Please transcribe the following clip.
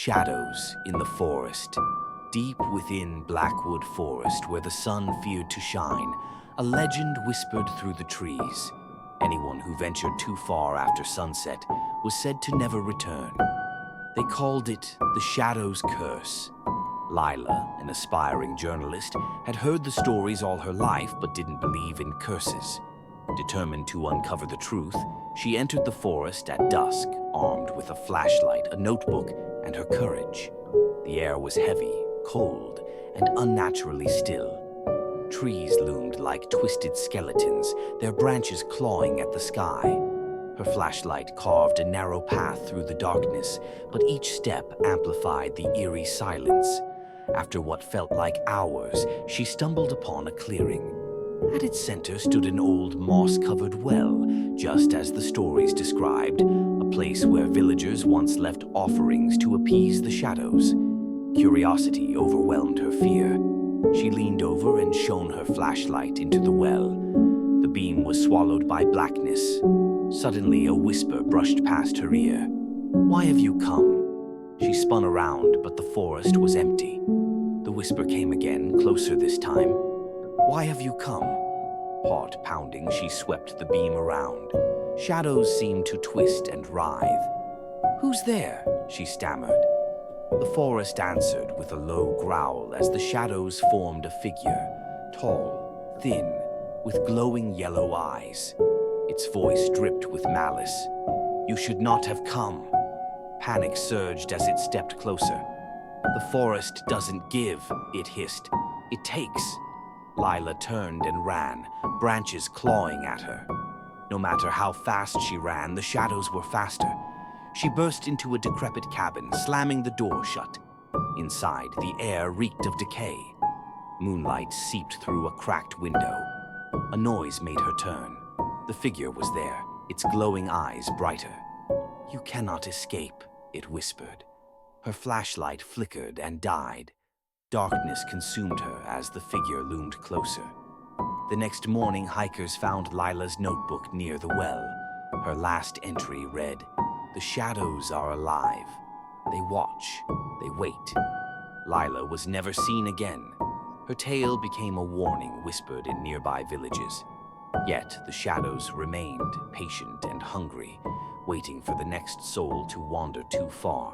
Shadows in the forest. Deep within Blackwood Forest, where the sun feared to shine, a legend whispered through the trees. Anyone who ventured too far after sunset was said to never return. They called it the Shadow's Curse. Lila, an aspiring journalist, had heard the stories all her life but didn't believe in curses. Determined to uncover the truth, she entered the forest at dusk, armed with a flashlight, a notebook, and her courage. The air was heavy, cold, and unnaturally still. Trees loomed like twisted skeletons, their branches clawing at the sky. Her flashlight carved a narrow path through the darkness, but each step amplified the eerie silence. After what felt like hours, she stumbled upon a clearing. At its center stood an old moss-covered well, just as the stories described, a place where villagers once left offerings to appease the shadows. Curiosity overwhelmed her fear. She leaned over and shone her flashlight into the well. The beam was swallowed by blackness. Suddenly, a whisper brushed past her ear. "Why have you come?" She spun around, but the forest was empty. The whisper came again, closer this time. "Why have you come?" Heart pounding, she swept the beam around. Shadows seemed to twist and writhe. "Who's there?" she stammered. The forest answered with a low growl as the shadows formed a figure, tall, thin, with glowing yellow eyes. Its voice dripped with malice. "You should not have come." Panic surged as it stepped closer. "The forest doesn't give," it hissed. "It takes." Lila turned and ran, branches clawing at her. No matter how fast she ran, the shadows were faster. She burst into a decrepit cabin, slamming the door shut. Inside, the air reeked of decay. Moonlight seeped through a cracked window. A noise made her turn. The figure was there, its glowing eyes brighter. "You cannot escape," it whispered. Her flashlight flickered and died. Darkness consumed her as the figure loomed closer. The next morning, hikers found Lila's notebook near the well. Her last entry read, "The shadows are alive. They watch, they wait." Lila was never seen again. Her tale became a warning whispered in nearby villages. Yet the shadows remained, patient and hungry, waiting for the next soul to wander too far.